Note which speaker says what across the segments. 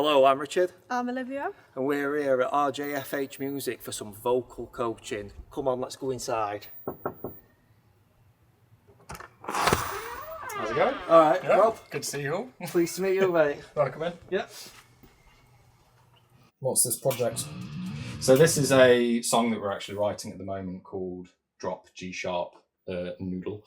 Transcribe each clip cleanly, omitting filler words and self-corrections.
Speaker 1: Hello, I'm Richard,
Speaker 2: I'm Olivia.
Speaker 1: and we're here at RJFH Music for some vocal coaching. Come on, let's go inside.
Speaker 3: How's it going?
Speaker 1: All right,
Speaker 3: Yeah,
Speaker 1: Rob.
Speaker 3: good to see you all.
Speaker 1: Pleased to meet you, mate.
Speaker 3: Want to come in?
Speaker 1: Yeah.
Speaker 3: What's this project? So this is a song that we're actually writing at the moment called Drop G Sharp Noodle.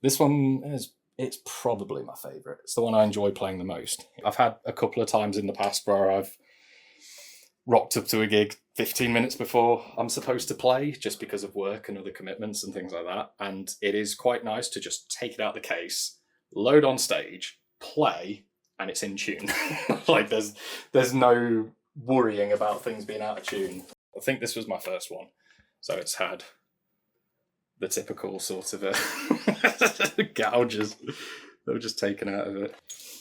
Speaker 3: This one it's probably my favourite. It's the one I enjoy playing the most. I've had a couple of times in the past where I've rocked up to a gig 15 minutes before I'm supposed to play just because of work and other commitments and things like that. And it is quite nice to just take it out of the case, load on stage, play, and it's in tune. Like there's no worrying about things being out of tune. I think this was my first one. So it's had the typical sort of gouges that were just taken out of it.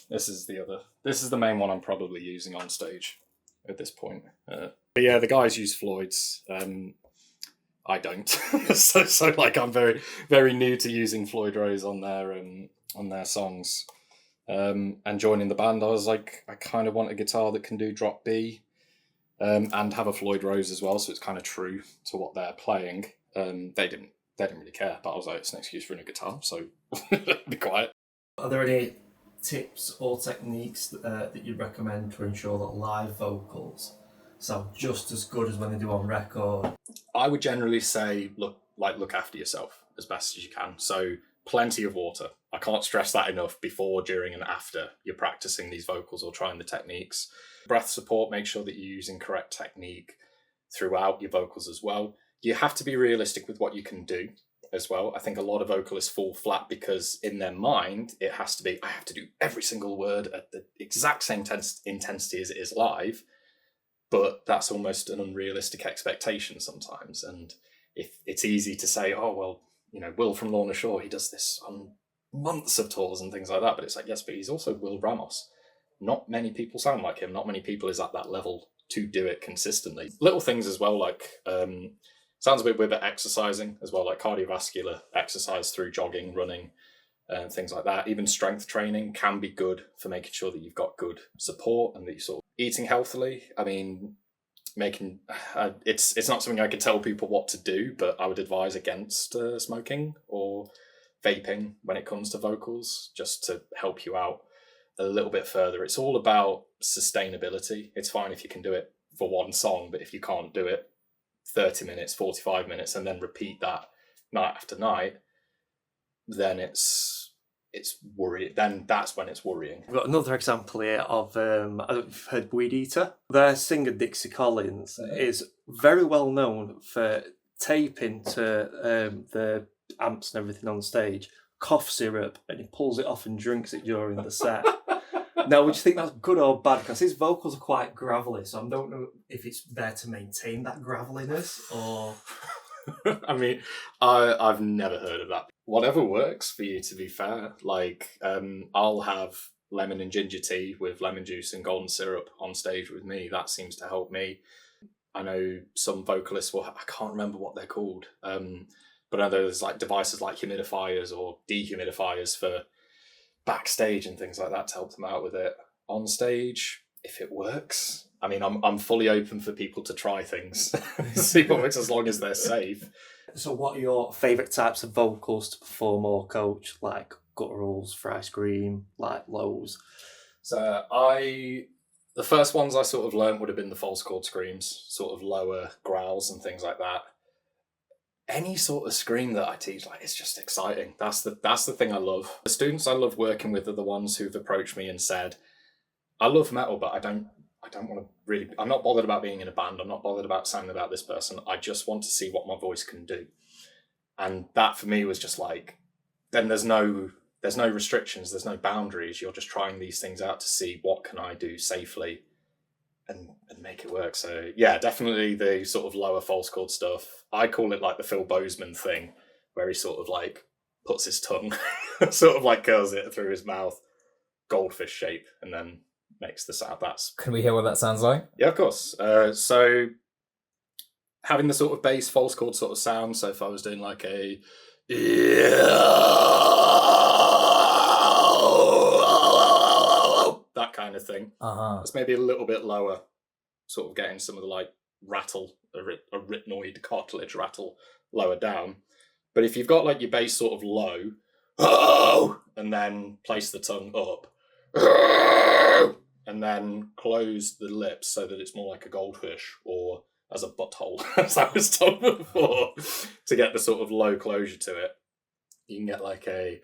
Speaker 3: This is the main one I'm probably using on stage at this point. But yeah, the guys use Floyd's. I don't. so like I'm very, very new to using Floyd Rose on their songs. And joining the band, I was like, I kind of want a guitar that can do drop B, and have a Floyd Rose as well, so it's kind of true to what they're playing. They didn't really care, but I was like, it's an excuse for a new guitar, so be quiet.
Speaker 1: Are there any tips or techniques that you'd recommend to ensure that live vocals sound just as good as when they do on record?
Speaker 3: I would generally say look after yourself as best as you can. So plenty of water. I can't stress that enough before, during, and after you're practicing these vocals or trying the techniques. Breath support, make sure that you're using correct technique throughout your vocals as well. You have to be realistic with what you can do as well. I think a lot of vocalists fall flat because in their mind, it has to be, I have to do every single word at the exact same intensity as it is live. But that's almost an unrealistic expectation sometimes. And if it's easy to say, oh, well, Will from Lorna Shore, he does this on months of tours and things like that. But it's like, yes, but he's also Will Ramos. Not many people sound like him. Not many people is at that level to do it consistently. Little things as well, like sounds a bit weird, but exercising as well, like cardiovascular exercise through jogging, running, things like that. Even strength training can be good for making sure that you've got good support and that you're sort of eating healthily. I mean, it's not something I could tell people what to do, but I would advise against smoking or vaping when it comes to vocals, just to help you out a little bit further. It's all about sustainability. It's fine if you can do it for one song, but if you can't do it 30 minutes, 45 minutes, and then repeat that night after night, then it's worry. Then that's when it's worrying.
Speaker 1: We've got another example here of, I don't know if you've heard Weed Eater. Their singer Dixie Collins is very well known for taping to the amps and everything on stage cough syrup, and he pulls it off and drinks it during the set. Now, would you think that's good or bad? Because his vocals are quite gravelly, so I don't know if it's there to maintain that graveliness or...
Speaker 3: I mean, I've never heard of that. Whatever works for you, to be fair. Like, I'll have lemon and ginger tea with lemon juice and golden syrup on stage with me. That seems to help me. I know some vocalists I can't remember what they're called, but I know there's like devices like humidifiers or dehumidifiers for backstage and things like that to help them out with it. On stage, if it works, I mean, I'm fully open for people to try things, see what works, as long as they're safe.
Speaker 1: So what are your favourite types of vocals to perform or coach, like gutturals, fry scream, like lows?
Speaker 3: So the first ones I sort of learned would have been the false chord screams, sort of lower growls and things like that. Any sort of scream that I teach, like, it's just exciting. That's the thing I love. The students I love working with are the ones who've approached me and said, I love metal, but I don't I don't want to really, I'm not bothered about being in a band. I'm not bothered about sounding about this person. I just want to see what my voice can do. And that for me was just like, then there's no restrictions, there's no boundaries. You're just trying these things out to see what can I do safely and make it work. So yeah, definitely the sort of lower false chord stuff. I call it like the Phil Bozeman thing, where he sort of like puts his tongue, sort of like curls it through his mouth, goldfish shape, and then makes the sound.
Speaker 2: Can we hear what that sounds like?
Speaker 3: Yeah, of course. So having the sort of bass false chord sort of sound. So if I was doing like a that kind of thing, it's maybe a little bit lower, sort of getting some of the like rattle, arytenoid cartilage rattle lower down. But if you've got like your bass sort of low, and then place the tongue up, and then close the lips so that it's more like a goldfish or as a butthole, as I was told before, to get the sort of low closure to it, you can get like a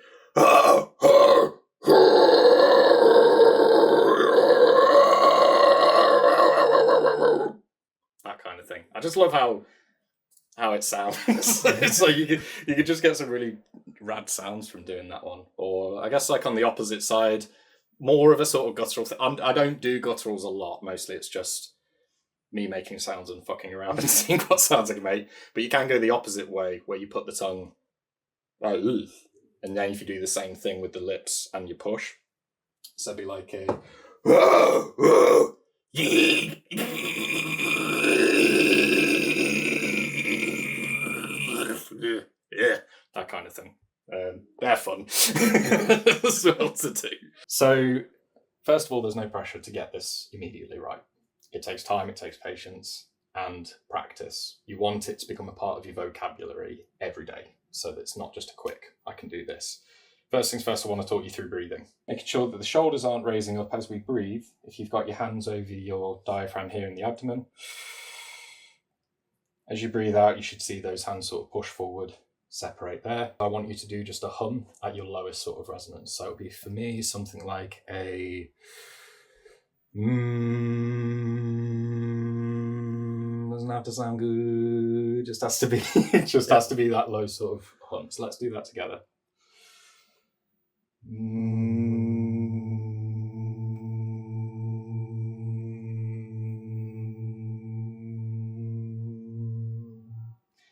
Speaker 3: that kind of thing. I just love how it sounds. It's like you could just get some really rad sounds from doing that one. Or I guess like on the opposite side, more of a sort of guttural thing. I don't do gutturals a lot. Mostly it's just me making sounds and fucking around and seeing what sounds I can make. But you can go the opposite way, where you put the tongue like, and then if you do the same thing with the lips and you push, so it'd be like a yeah, that kind of thing. They're fun as well to do. So, first of all, there's no pressure to get this immediately right. It takes time, it takes patience, and practice. You want it to become a part of your vocabulary every day, so that it's not just a quick, I can do this. First things first, I want to talk you through breathing. Making sure that the shoulders aren't raising up as we breathe. If you've got your hands over your diaphragm here in the abdomen, as you breathe out, you should see those hands sort of push forward, separate there. I want you to do just a hum at your lowest sort of resonance. So it'll be, for me, something like a doesn't have to sound good, just has to be has to be that low sort of hum. So let's do that together.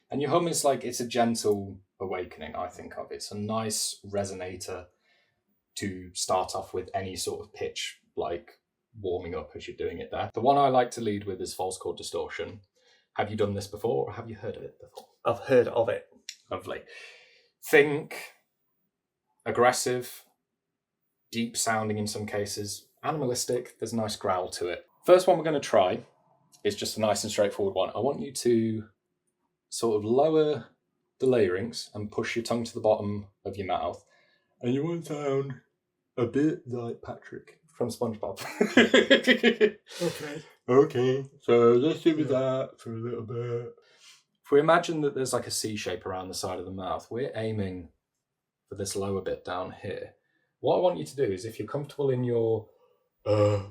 Speaker 3: And your hum is like, it's a gentle awakening, I think of. It's a nice resonator to start off with any sort of pitch, like warming up as you're doing it there. The one I like to lead with is false chord distortion. Have you done this before, or have you heard of it before?
Speaker 1: I've heard of it.
Speaker 3: Lovely. Think aggressive, deep sounding in some cases, animalistic, there's a nice growl to it. First one we're going to try is just a nice and straightforward one. I want you to sort of lower the layerings and push your tongue to the bottom of your mouth. And you want to sound a bit like Patrick from SpongeBob. Okay. So let's do that for a little bit. If we imagine that there's like a C shape around the side of the mouth, we're aiming for this lower bit down here. What I want you to do is, if you're comfortable in your I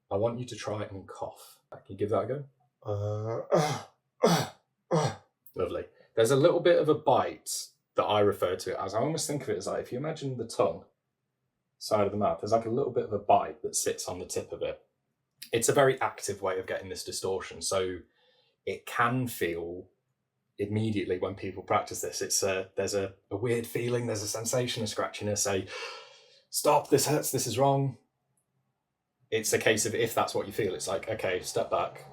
Speaker 3: want you to try and cough. Can you give that a go? Lovely. There's a little bit of a bite that I refer to it as. I almost think of it as like, if you imagine the tongue, side of the mouth, there's like a little bit of a bite that sits on the tip of it. It's a very active way of getting this distortion. So it can feel immediately when people practice this, there's a weird feeling, there's a sensation of scratchiness, stop, this hurts, this is wrong. It's a case of, if that's what you feel, it's like, okay, step back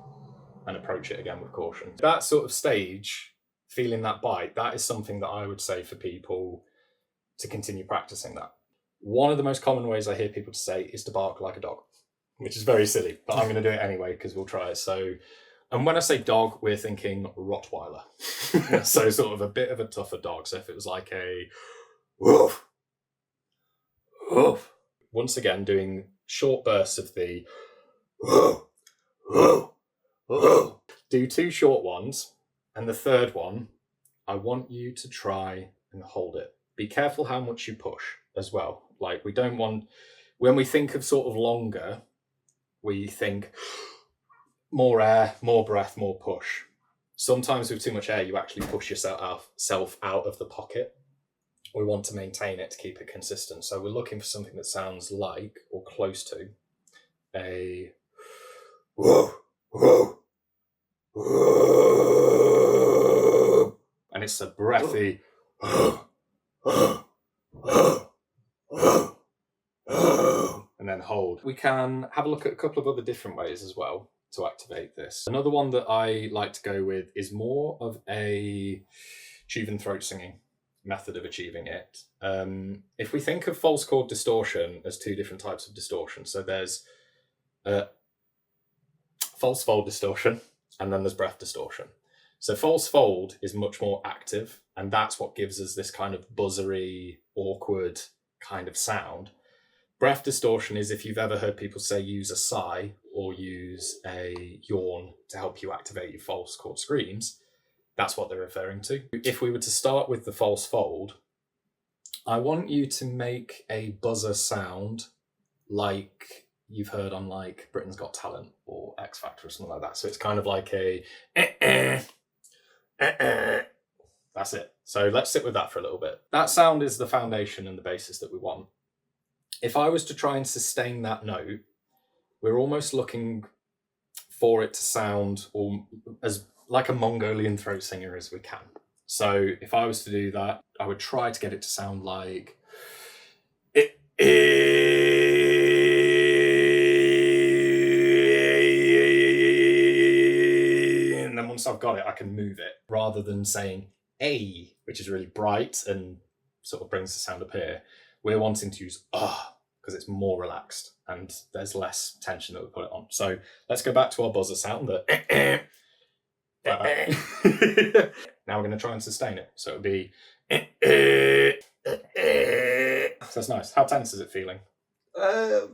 Speaker 3: and approach it again with caution. That sort of stage, feeling that bite, that is something that I would say for people to continue practicing that. One of the most common ways I hear people to say is to bark like a dog, which is very silly, but I'm going to do it anyway because we'll try it. So, and when I say dog, we're thinking Rottweiler. So sort of a bit of a tougher dog. So if it was like a woof, woof. Once again, doing short bursts of the woof, woof, woof. Do 2 short ones. And the third one, I want you to try and hold it. Be careful how much you push as well. Like, we don't want, when we think of sort of longer, we think more air, more breath, more push. Sometimes with too much air, you actually push yourself out of the pocket. We want to maintain it to keep it consistent. So we're looking for something that sounds like, or close to, a whoa, whoa, whoa. And it's a breathy and then hold. We can have a look at a couple of other different ways as well to activate this. Another one that I like to go with is more of a tube and throat singing method of achieving it. If we think of false chord distortion as two different types of distortion, so there's false fold distortion and then there's breath distortion. So false fold is much more active, and that's what gives us this kind of buzzery, awkward kind of sound. Breath distortion is, if you've ever heard people say use a sigh or use a yawn to help you activate your false chord screams, that's what they're referring to. If we were to start with the false fold, I want you to make a buzzer sound like you've heard on like Britain's Got Talent or X Factor or something like that. So it's kind of like a that's it. So let's sit with that for a little bit. That sound is the foundation and the basis that we want. If I was to try and sustain that note, we're almost looking for it to sound as like a Mongolian throat singer as we can. So if I was to do that, I would try to get it to sound like and then once I've got it, I can move it rather than saying a, which is really bright and sort of brings the sound up here. We're wanting to use because it's more relaxed and there's less tension that we put it on. So let's go back to our buzzer sound. Now we're going to try and sustain it. So it would be so that's nice. How tense is it feeling?
Speaker 1: A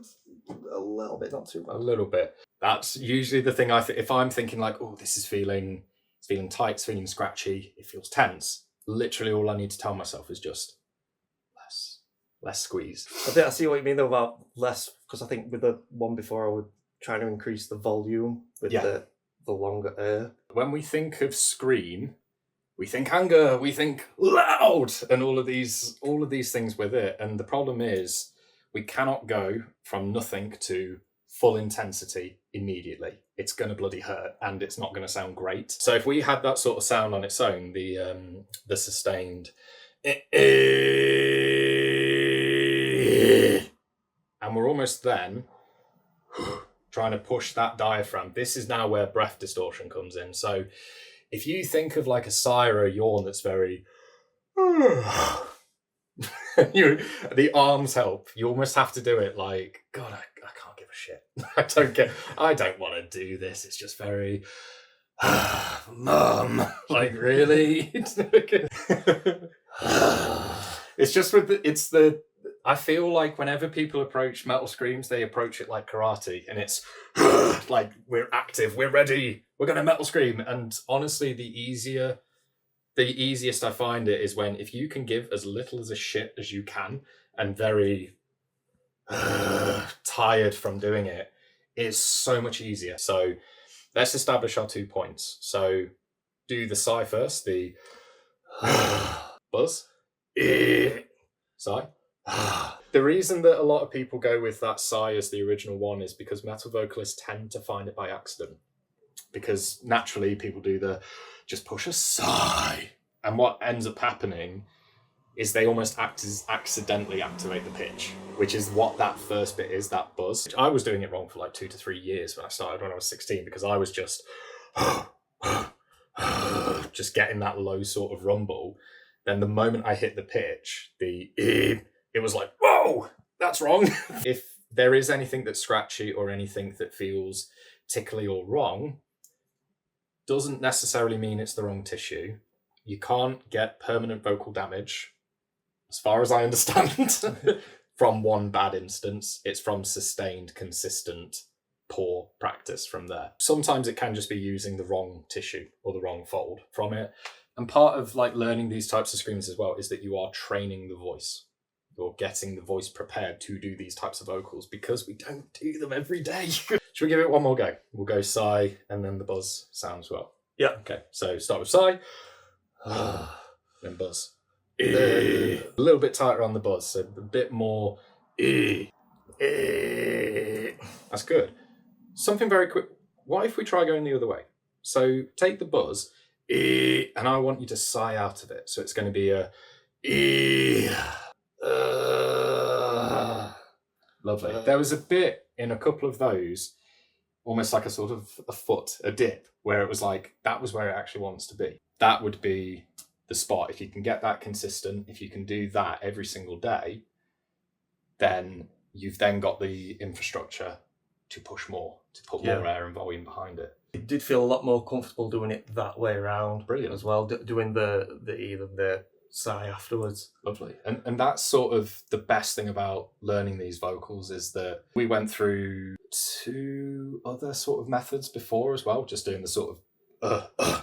Speaker 1: little bit, not too
Speaker 3: A
Speaker 1: bad.
Speaker 3: little bit. That's usually the thing if I'm thinking like, oh, this is feeling tight, it's feeling scratchy, it feels tense. Literally all I need to tell myself is just less squeeze.
Speaker 1: I see what you mean though about less, because I think with the one before I would try to increase the volume with the longer air.
Speaker 3: When we think of scream, we think anger, we think loud, and all of these things with it. And the problem is we cannot go from nothing to full intensity immediately. It's going to bloody hurt and it's not going to sound great. So if we had that sort of sound on its own, the sustained and we're almost then trying to push that diaphragm. This is now where breath distortion comes in. So if you think of like a sigh or a yawn that's very the arms help. You almost have to do it like, God, I can't give a shit. I don't want to do this. It's just very Mum, like really? It's just I feel like whenever people approach metal screams, they approach it like karate, and it's like we're active, we're ready, we're gonna metal scream. And honestly, the easiest I find it is when if you can give as little as a shit as you can and very tired from doing it, it's so much easier. So let's establish our 2 points. So do the sigh first, the buzz, sigh. The reason that a lot of people go with that sigh as the original one is because metal vocalists tend to find it by accident. Because naturally people do just push a sigh. And what ends up happening is they almost accidentally activate the pitch, which is what that first bit is, that buzz. I was doing it wrong for like 2 to 3 years when I started when I was 16, because I was just getting that low sort of rumble. Then the moment I hit the pitch, it was like, whoa, that's wrong. If there is anything that's scratchy or anything that feels tickly or wrong, doesn't necessarily mean it's the wrong tissue. You can't get permanent vocal damage, as far as I understand, from one bad instance. It's from sustained, consistent, poor practice from there. Sometimes it can just be using the wrong tissue or the wrong fold from it. And part of like learning these types of screams as well is that you are training the voice. you're getting the voice prepared to do these types of vocals because we don't do them every day. Should we give it one more go? We'll go sigh and then the buzz sound as well.
Speaker 1: Yeah.
Speaker 3: Okay, so start with sigh, then buzz. A little bit tighter on the buzz, so a bit more. That's good. Something very quick. What if we try going the other way? So take the buzz, and I want you to sigh out of it. So it's going to be a. Lovely. There was a bit in a couple of those, almost like a sort of a dip, where it was like, that was where it actually wants to be. That would be the spot. If you can get that consistent, if you can do that every single day, then you've then got the infrastructure to push more, to put more air and volume behind it.
Speaker 1: It did feel a lot more comfortable doing it that way around.
Speaker 3: Brilliant.
Speaker 1: As well, doing the sigh afterwards.
Speaker 3: Lovely. And that's sort of the best thing about learning these vocals, is that we went through 2 other sort of methods before as well, just doing the sort of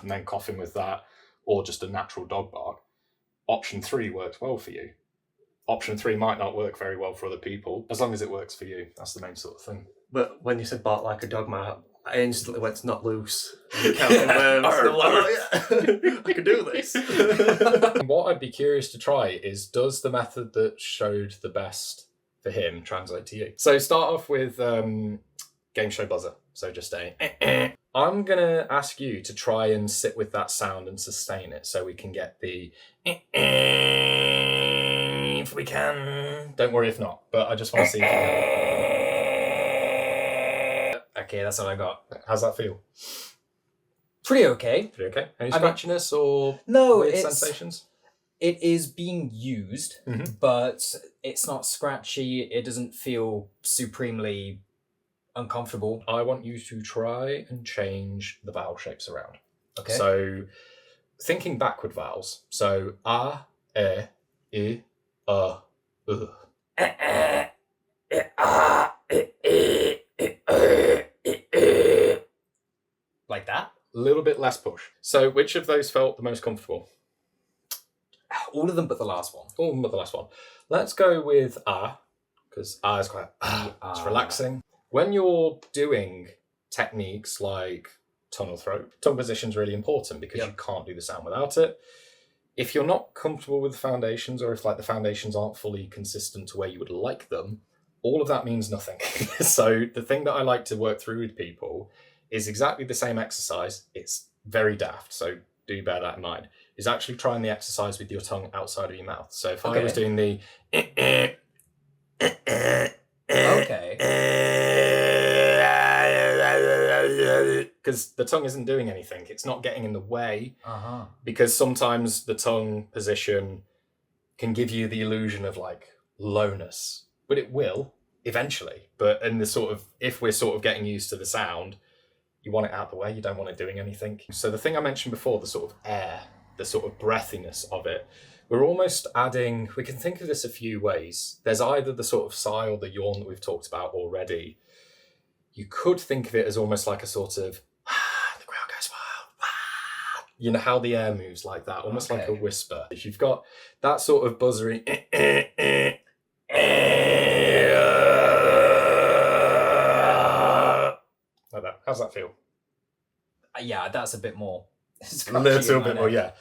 Speaker 3: and then coughing with that, or just a natural dog bark. Option 3 worked well for you. Option 3 might not work very well for other people. As long as it works for you, that's the main sort of thing.
Speaker 1: But when you said bark like a dog, I instantly went to not loose. Counting worms. I'm like, oh, yeah, I can do this.
Speaker 3: What I'd be curious to try is, does the method that showed the best for him translate to you? So start off with game show buzzer. So just a. I'm going to ask you to try and sit with that sound and sustain it so we can get the if we can. Don't worry if not, but I just want to see if you can. Okay, that's all I got. How's that feel?
Speaker 2: Pretty okay.
Speaker 3: Pretty okay. Any scratchiness or
Speaker 2: No,
Speaker 3: weird
Speaker 2: it's
Speaker 3: sensations?
Speaker 2: it is being used, but it's not scratchy. It doesn't feel supremely uncomfortable.
Speaker 3: I want you to try and change the vowel shapes around.
Speaker 2: Okay.
Speaker 3: So thinking backward vowels. So a, e, I,
Speaker 2: Like that?
Speaker 3: A little bit less push. So which of those felt the most comfortable?
Speaker 2: All of them but the last one.
Speaker 3: Oh, but the last one. Let's go with a, because a is quite, it's relaxing. When you're doing techniques like tunnel throat, tongue position is really important because you can't do the sound without it. If you're not comfortable with the foundations, or if like the foundations aren't fully consistent to where you would like them, all of that means nothing. So the thing that I like to work through with people is exactly the same exercise. It's very daft, so do bear that in mind. Is actually trying the exercise with your tongue outside of your mouth. So if I was doing the
Speaker 2: Okay.
Speaker 3: because the tongue isn't doing anything. It's not getting in the way. Because sometimes the tongue position can give you the illusion of like lowness, but it will eventually. But in the sort of, if we're sort of getting used to the sound, you want it out of the way. You don't want it doing anything. So the thing I mentioned before, the sort of air, the sort of breathiness of it, we're almost adding, we can think of this a few ways. There's either the sort of sigh or the yawn that we've talked about already. You could think of it as almost like a sort of, the crowd goes wild. You know how the air moves like that, almost like a whisper. If you've got that sort of buzzery, like that. How's that feel?
Speaker 2: Yeah, that's a bit more.
Speaker 3: A little bit more, yeah.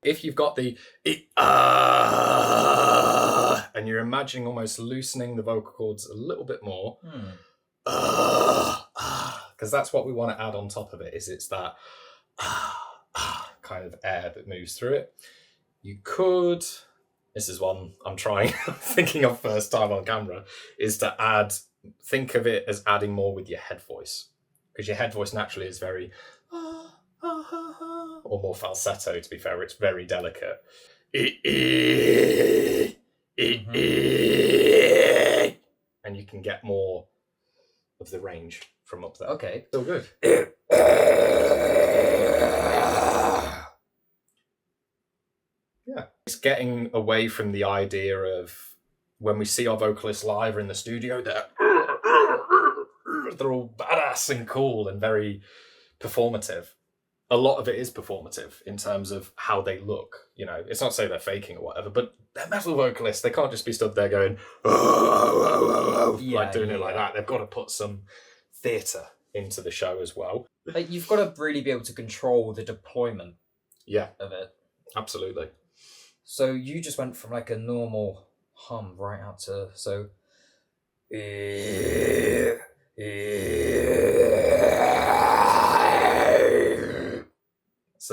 Speaker 3: If you've got the and you're imagining almost loosening the vocal cords a little bit more, because that's what we want to add on top of it, is it's that kind of air that moves through it. You could, this is one I'm trying, thinking of first time on camera, is to add, think of it as adding more with your head voice. Because your head voice naturally is very, or more falsetto, to be fair, it's very delicate. And you can get more of the range from up there.
Speaker 2: Okay.
Speaker 3: Still good. Yeah. It's getting away from the idea of when we see our vocalists live or in the studio, they're all badass and cool and very performative. a lot of it is performative in terms of how they look. You know, it's not to say they're faking or whatever, but they're metal vocalists. They can't just be stood there going, like doing it like that. They've got to put some theatre into the show as well.
Speaker 2: Like, you've got to really be able to control the deployment of it.
Speaker 3: Absolutely.
Speaker 2: So you just went from like a normal hum right out to
Speaker 3: So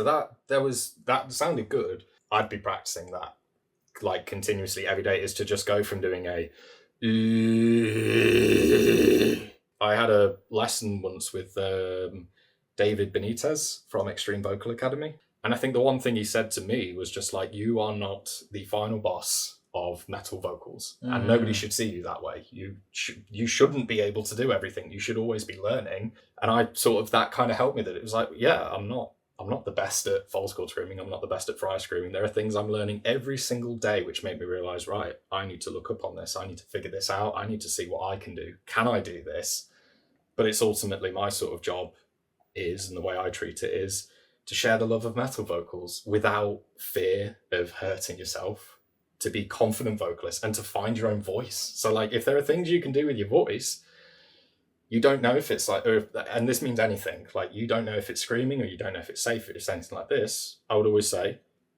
Speaker 3: that sounded good. I'd be practicing that like continuously every day, is to just go from doing a I had a lesson once with David Benitez from Extreme Vocal Academy. And I think the one thing he said to me was just like, you are not the final boss of metal vocals, and nobody should see you that way. You shouldn't be able to do everything. You should always be learning. And I sort of, that kind of helped me, that it was like, yeah, I'm not the best at false chord screaming. I'm not the best at fry screaming. There are things I'm learning every single day which make me realize, right, I need to look up on this. I need to figure this out. I need to see what I can do. Can I do this? But it's ultimately my sort of job is, and the way I treat it is, to share the love of metal vocals without fear of hurting yourself, to be confident vocalists and to find your own voice. So like, if there are things you can do with your voice, you don't know if it's like, and this means anything, like you don't know if it's screaming or you don't know if it's safe, if it's anything like this, I would always say,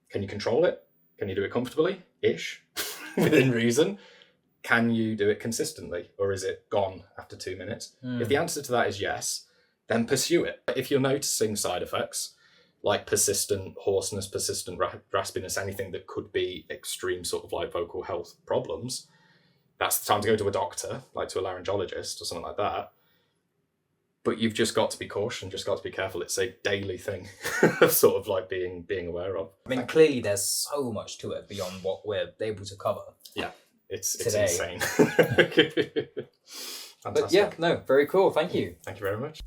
Speaker 3: can you control it? Can you do it comfortably-ish, within reason? Can you do it consistently, or is it gone after 2 minutes? If the answer to that is yes, then pursue it. If you're noticing side effects, like persistent hoarseness, persistent raspiness, anything that could be extreme sort of like vocal health problems, that's the time to go to a doctor, like to a laryngologist or something like that. But you've just got to be cautious, just got to be careful. It's a daily thing of sort of like being aware of.
Speaker 2: I mean, clearly there's so much to it beyond what we're able to cover.
Speaker 3: Yeah, it's
Speaker 2: today.
Speaker 3: Insane.
Speaker 2: Fantastic. But yeah, no, very cool. Thank you.
Speaker 3: Thank you very much.